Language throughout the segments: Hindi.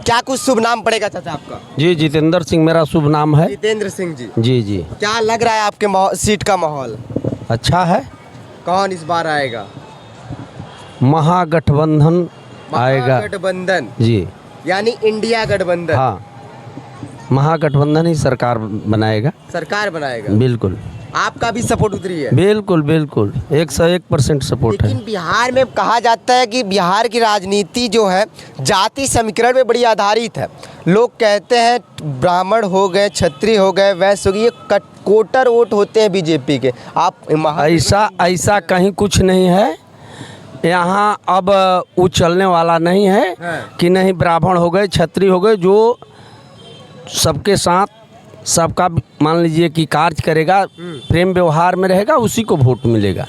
क्या कुछ शुभ नाम पड़ेगा चाचा आपका? जी जितेंद्र सिंह मेरा शुभ नाम है। जितेंद्र सिंह जी। जी जी। क्या लग रहा है आपके सीट का माहौल? अच्छा है। कौन इस बार आएगा? महागठबंधन आएगा। महागठबंधन जी। यानी इंडिया गठबंधन। हाँ, महागठबंधन ही सरकार बनाएगा। सरकार बनाएगा। बिल्कुल। आपका भी सपोर्ट उतरी है? बिल्कुल बिल्कुल 101% सपोर्ट है। लेकिन बिहार में कहा जाता है कि बिहार की राजनीति जो है जाति समीकरण में बड़ी आधारित है। लोग कहते हैं ब्राह्मण हो गए, क्षत्रिय हो गए, वैश्य हो गए, ये कोटर वोट होते हैं बीजेपी के। आप ऐसा कहीं कुछ नहीं है। यहाँ अब वो चलने वाला नहीं है कि नहीं ब्राह्मण हो गए, क्षत्रिय हो गए। जो सबके साथ सबका मान लीजिए कि कार्य करेगा, प्रेम व्यवहार में रहेगा, उसी को वोट मिलेगा।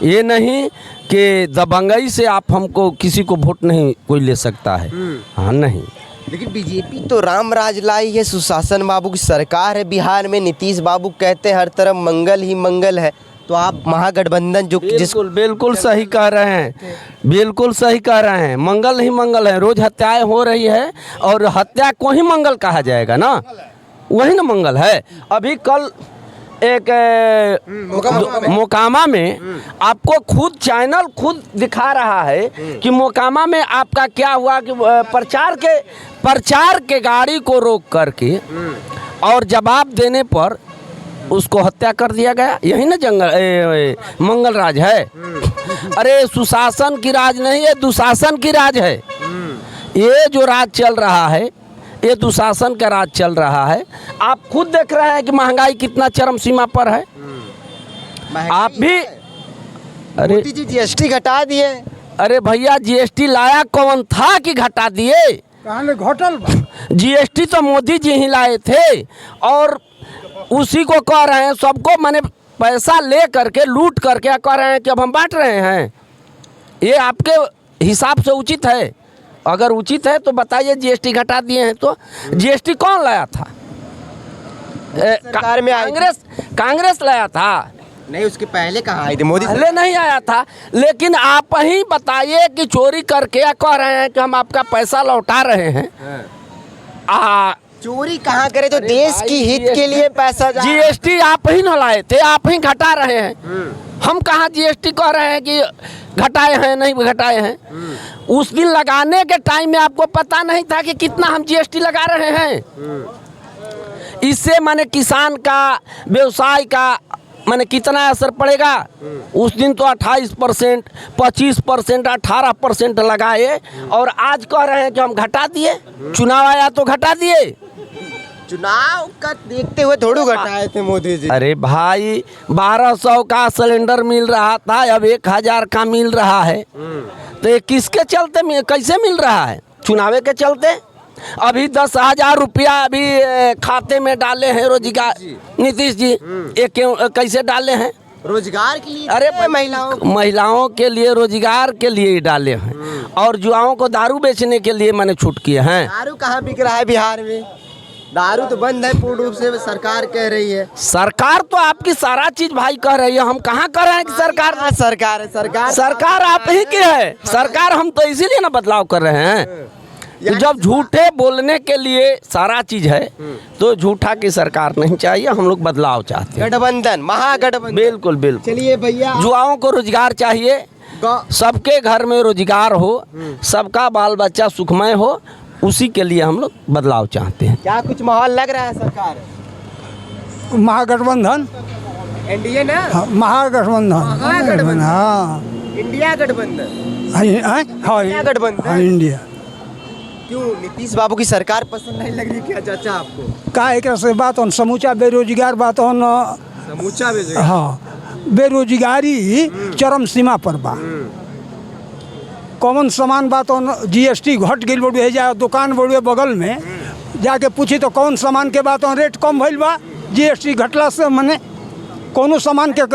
ये नहीं कि दबंगई से आप हमको किसी को वोट नहीं कोई ले सकता है। हाँ नहीं। लेकिन बीजेपी तो राम राज लाई है, सुशासन बाबू की सरकार है बिहार में। नीतीश बाबू कहते हैं हर तरफ मंगल ही मंगल है। तो आप महागठबंधन जो बिल्कुल सही कह रहे हैं, बिल्कुल सही कह रहे हैं। मंगल ही मंगल है। रोज हत्याएं हो रही है और हत्या को ही मंगल कहा जाएगा ना, वही ना मंगल है। अभी कल एक मोकामा में आपको खुद चैनल खुद दिखा रहा है कि मोकामा में आपका क्या हुआ कि प्रचार के गाड़ी को रोक करके और जवाब देने पर उसको हत्या कर दिया गया। यही ना मंगल राज है। अरे सुशासन की राज नहीं है, दुशासन की राज है। ये जो राज चल रहा है ये दुशासन का राज चल रहा है। आप खुद देख रहे हैं कि महंगाई कितना चरम सीमा पर है। आप भी अरे मोदी जी जीएसटी घटा दिए। अरे भैया जीएसटी लाया कौन था कि घटा दिए? घोटल जीएसटी तो मोदी जी ही लाए थे और उसी को कह रहे हैं सबको, मैंने पैसा ले करके लूट करके कह रहे हैं कि अब हम बांट रहे हैं। ये आपके हिसाब से उचित है? अगर उचित है तो बताइए। जीएसटी घटा दिए हैं तो जीएसटी कौन लाया था? सरकार में कांग्रेस लाया था। नहीं, उसके पहले कहाँ आई थी? मोदी पहले नहीं आया था। लेकिन आप ही बताइए कि चोरी करके कह रहे हैं कि हम आपका पैसा लौटा रहे हैं। चोरी कहाँ करे? तो देश की हित के लिए पैसा जीएसटी आप ही न लाए थे, आप ही घटा रहे हैं। हम कहाँ जीएसटी कह रहे हैं कि घटाए हैं, नहीं घटाए हैं। उस दिन लगाने के टाइम में आपको पता नहीं था कि कितना हम जीएसटी लगा रहे हैं। इससे माने किसान का, व्यवसाय का माने कितना असर पड़ेगा। उस दिन तो 28%, 25%, 18% लगाए और आज कह रहे हैं कि हम घटा दिए। चुनाव आया तो घटा दिए। चुनाव का देखते हुए थोड़ा घटाए थे मोदी जी। अरे भाई 1200 का सिलेंडर मिल रहा था, अब 1000 का मिल रहा है। तो ये किसके चलते कैसे मिल रहा है? चुनावे के चलते। अभी 10,000 रुपया अभी खाते में डाले हैं रोजगार नीतीश जी। ये क्यों कैसे डाले हैं? रोजगार के लिए। अरे महिलाओं के लिए रोजगार के लिए डाले हैं और युवाओं को दारू बेचने के लिए मैंने छूट किए हैं। दारू कहाँ बिक रहा है बिहार में? दारू तो बंद है पूर्ण रूप से, सरकार कह रही है। सरकार तो आपकी सारा चीज भाई कह रही है। हम कहाँ कह रहे हैं कि सरकार है? सरकार आप ही की है। सरकार हम तो इसीलिए ना बदलाव कर रहे हैं। तो जब झूठे बोलने के लिए सारा चीज है तो झूठा की सरकार नहीं चाहिए। हम लोग बदलाव चाहते हैं। गठबंधन, महागठबंधन। बिल्कुल बिल्कुल। चलिए भैया, युवाओं को रोजगार चाहिए, सबके घर में रोजगार हो, सबका बाल बच्चा सुखमय हो, उसी के लिए हम लोग बदलाव चाहते हैं। क्या कुछ माहौल लग रहा है सरकार? महागठबंधन, एनडीए ना? महागठबंधन। हाँ, इंडिया गठबंधन। हाँ गठबंधन। इंडिया। क्यों नीतीश बाबू की सरकार पसंद नहीं लग रही क्या चाचा आपको? का एक से बात on समूचा बेरोजगार बात on समूचा बेरोजगार। हाँ, बेरोजगारी चरम सीमा पर बा। कॉमन सामान बात on जीएसटी घट गई बोलिए, जा दुकान बोलिए बगल में जाके पूछी तो कौन सामान के बात on रेट कम भइल बा। जीएसटी घटला से मने कोनो सामान के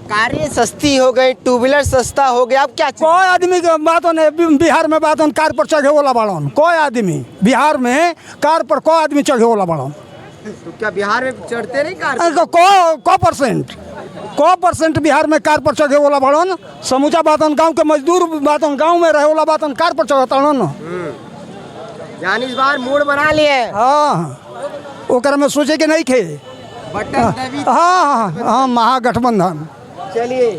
कारें सस्ती हो गई, टू व्हीलर सस्ता हो गया। अब क्या कोई आदमी के बात on बिहार में बात on कार पर चढ़े वाला बाड़न। कोई आदमी बिहार में कार पर कोई आदमी चढ़े वाला बाड़न। तो क्या बिहार में चढ़ते नहीं कार? को परसेंट बिहार में कार पर चढ़े वाला बाड़न। समूचा बात on गाँव के मजदूर बात on गाँव में रहे वाला बात on कार पर चढ़ता न। यानी इस बार मूड बना लिए। हाँ ओकर में सोचे के नहीं खे। बटन दबी। हाँ हाँ महागठबंधन। चलिए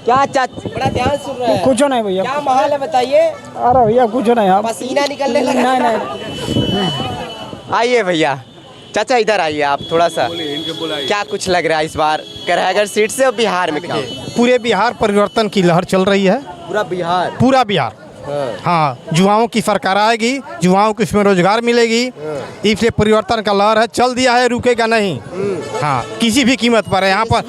क्या बड़ा ध्यान सुन रहे हैं। कुछ नहीं भैया। क्या माहौल है बताइए। अरे भैया कुछ नहीं। आप पसीना निकलने लगा। नहीं। आइए भैया, चाचा इधर आइए आप थोड़ा सा। क्या कुछ लग रहा है इस बार करायगढ़ सीट से और बिहार में क्या? पूरे बिहार परिवर्तन की लहर चल रही है। पूरा बिहार। हाँ युवाओं की सरकार आएगी, युवाओं को इसमें रोजगार मिलेगी, इसलिए परिवर्तन का लहर है, चल दिया है, रुकेगा नहीं। हाँ किसी भी कीमत पर यहाँ पर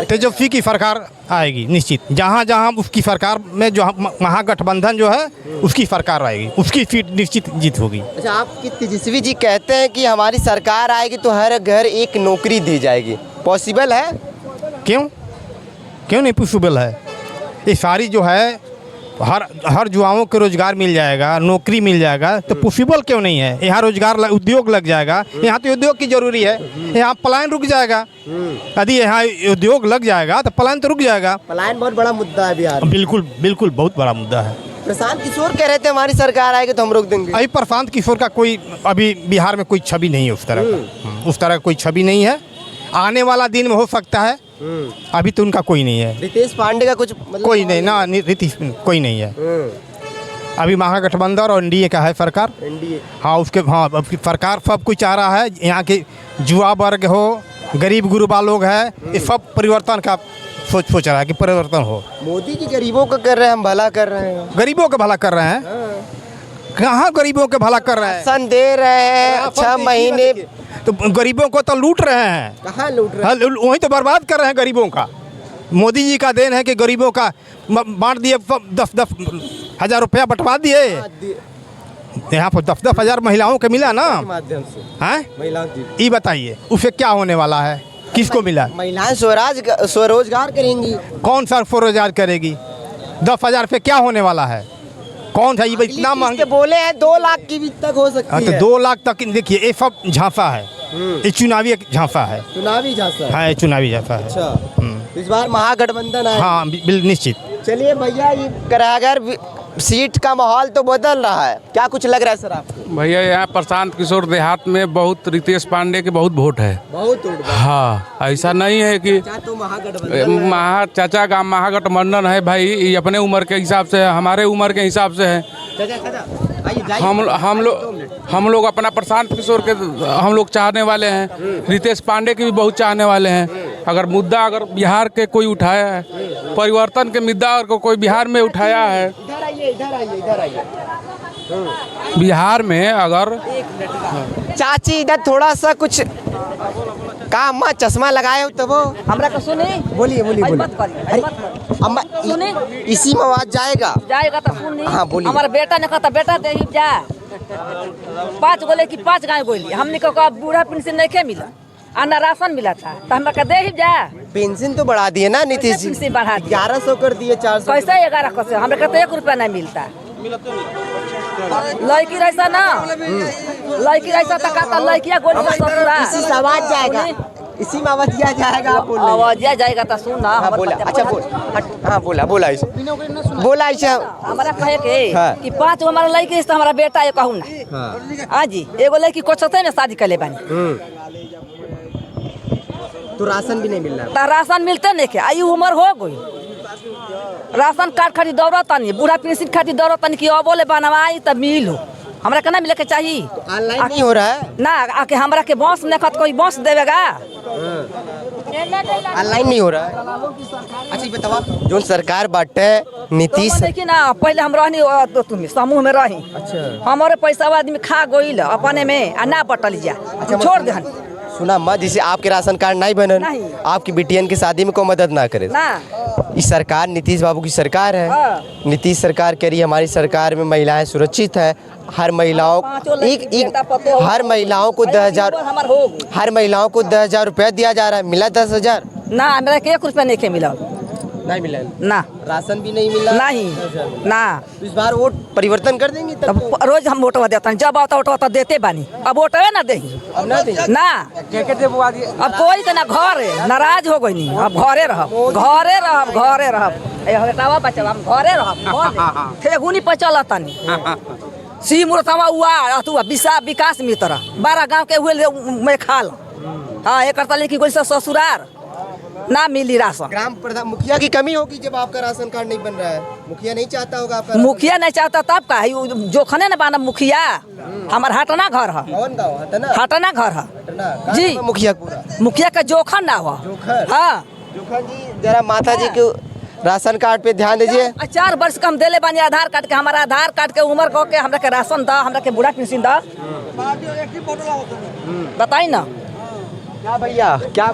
तेजस्वी की सरकार आएगी निश्चित। जहाँ जहाँ उसकी सरकार में जो महागठबंधन जो है उसकी सरकार आएगी, उसकी सीट निश्चित जीत होगी। अच्छा, आपकी तेजस्वी जी कहते हैं कि हमारी सरकार आएगी तो हर घर एक नौकरी दी जाएगी, पॉसिबल है? क्यों नहीं पॉसिबल है? ये सारी जो है हर युवाओं को रोजगार मिल जाएगा, नौकरी मिल जाएगा, तो पॉसिबल क्यों नहीं है? यहाँ रोजगार उद्योग लग जाएगा। यहाँ तो उद्योग की जरूरी है, यहाँ पलायन रुक जाएगा। यदि यहाँ उद्योग लग जाएगा तो पलायन तो रुक जाएगा। पलायन बहुत बड़ा मुद्दा है बिहार में। बिल्कुल बिल्कुल बहुत बड़ा मुद्दा है। प्रशांत किशोर कह रहे थे हमारी सरकार आएगी तो हम रोक देंगे। अभी प्रशांत किशोर का कोई अभी बिहार में कोई छवि नहीं है उस तरह का। उस तरह का कोई छवि नहीं है। आने वाला दिन में हो सकता है, अभी तो उनका कोई नहीं है। रितेश पांडे का कुछ मतलब कोई नहीं ना, नीतीश कोई नहीं है। अभी महागठबंधन और एनडीए का है सरकार। एनडीए हाँ उसके हाँ सरकार सब कुछ चाह रहा है। यहाँ के युवा वर्ग हो, गरीब गुरुबा लोग है, ये सब परिवर्तन का सोच रहा है कि परिवर्तन हो। मोदी जी गरीबों का कर रहे हैं, हम भला कर रहे हैं। गरीबों का भला कर रहे हैं? कहाँ गरीबों का भला कर रहे हैं? सन दे रहे हैं 6 महीने, तो गरीबों को तो लूट रहे हैं। कहाँ लूट रहे हैं? वही तो बर्बाद कर रहे हैं गरीबों का। मोदी जी का देन है कि गरीबों का बांट दिए, 10-10 हज़ार रुपया बंटवा दिए। यहाँ पर 10-10 हज़ार महिलाओं को मिला ना माध्यम से। हैं? महिलाओं की ये बताइए उससे क्या होने वाला है? किसको मिला? महिलाएं स्वरोजगार करेंगी। कौन सा स्वरोजगार करेगी? 10 हज़ार पे क्या होने वाला है? कौन सा ये इतना महंगे बोले हैं 2 लाख की भी तक हो सकती है। तो 2 लाख तक देखिए, ये सब झांसा है, ये चुनावी झांसा है। चुनावी झांसा है। हाँ ये चुनावी झांसा है। अच्छा, इस बार महागठबंधन है। हाँ निश्चित। चलिए भैया, ये करायगढ़ सीट का माहौल तो बदल रहा है, क्या कुछ लग रहा है सर आपको? भैया यहाँ प्रशांत किशोर देहात में बहुत रितेश पांडे के बहुत वोट है। बहुत हाँ ऐसा नहीं है कि तो महागठबंधन चाचा का महागठबंधन है भाई। ये अपने उम्र के हिसाब से है, हमारे उम्र के हिसाब से है। हम लोग अपना प्रशांत किशोर के हम लोग चाहने वाले हैं, रितेश पांडे के भी बहुत चाहने वाले हैं। अगर मुद्दा अगर बिहार के कोई उठाया है, परिवर्तन के मुद्दा अगर कोई बिहार में उठाया है, इधर आइए। बिहार में अगर चाची इधर थोड़ा सा कुछ का अम्मा चश्मा लगाए हो तो वो हमरा को सुनी। बोलिए मत करी, अम्मा सुनी। इसी में आवाज जाएगा तो सुनी। हाँ, बोलिए। हमारा बेटा ने कहता बेटा दे ही जा 5 गोले की 5 गाय गोली। हमने कहा बूढ़ा पेंशन नहीं के मिला, अन्ना राशन मिला था तो हमरा का दे ही जा। पेंशन तो बढ़ा दिए ना नीतीश जी, पेंशन बढ़ा दिया। 1100 कर दिए, 400 कैसे 1100 से? हमरा कहते 1 रुपया नहीं मिलता। लड़की रहता ना, लड़की रहता तो कहता लड़किया गोली इसी से आवाज जाएगा, इसी में आवाज दिया जाएगा। आप बोल आवाज जाएगा तो सुन ना। हाँ बोला। अच्छा बोला ऐसे हमारा कहे के हाँ। कि 5 हमारा लड़की तो हमारा बेटा है कहूँ ना। हाँ जी, एगो लड़की कोचते में शादी कर ले बानी तो राशन भी नहीं मिल रहा। तो राशन मिलते नहीं के आयु उम्र हो गई। राशन कार्ड खातिर दौड़त तानी, बूढ़ा पेंशन खातिर दौड़त तानी कि अब बोले बनवाई तब मिल हो। हमरा के ना मिले के चाहिए। ऑनलाइन नहीं हो रहा है ना, आके हमरा के बॉस ने कहत कोई बॉस देवेगा। ऑनलाइन नहीं हो रहा है। अच्छा बताओ, जो सरकार बाटे नीतीश देखी ना, पहले हम रहनी तुम समूह में रही। अच्छा, हमारे पैसा आदमी खा गई अपने में आ ना बटल जा। अच्छा, छोड़ दे सुना मत, जिसे आपके राशन कार्ड नहीं बने, नहीं। आपकी बिटियन की शादी में कोई मदद ना करे ना। इस सरकार नीतीश बाबू की सरकार है। हाँ। नीतीश सरकार कह रही है हमारी सरकार में महिलाएं सुरक्षित है। हर महिलाओं हर महिलाओं को 10,000 रुपया दिया जा रहा है। मिला 10,000? ना, मेरा के 1 रुपया नहीं के मिला। नहीं मिला ना, राशन भी नहीं मिला। नहीं ना। इस बार वोट परिवर्तन कर देंगे तब अब रोज हम वोटवा देता है, जब आता वोटवा तो देते बानी। अब वोटवे ना दे अब ना देंगे। ना। अब कोई के ना घर है, नाराज हो गई नहीं। अब घरे रहब। हटावा बचल हम घरे रहब। ठेगुनी पर चलता नहीं। सी मुरथमा हुआ अथुआ विकास मित्र 12 गांव के हुए मैं खाल। हाँ एक करता लेकिन कोई ससुरार ना मिली राशन। ग्राम प्रधान मुखिया की कमी होगी जब आपका राशन कार्ड नहीं बन रहा है। मुखिया नहीं चाहता होगा आपका मुखिया नहीं चाहता तब का जो खने न बाना मुखिया हमार हटना घर है। कौन गाँव हटना? हटना घर है हटना। जी। कहाँ का मुखिया पूरा मुखिया का जोखन ना हुआ। जोखन? हाँ जोखन जी जरा माता जी के राशन कार्ड पे ध्यान दीजिए। 4 वर्ष का हम देले बानी आधार कार्ड के। हमारा आधार कार्ड के उम्र को के हमरा के राशन दा, हमरा के बूढ़ा पेंशन दा। बताई ना क्या भैया क्या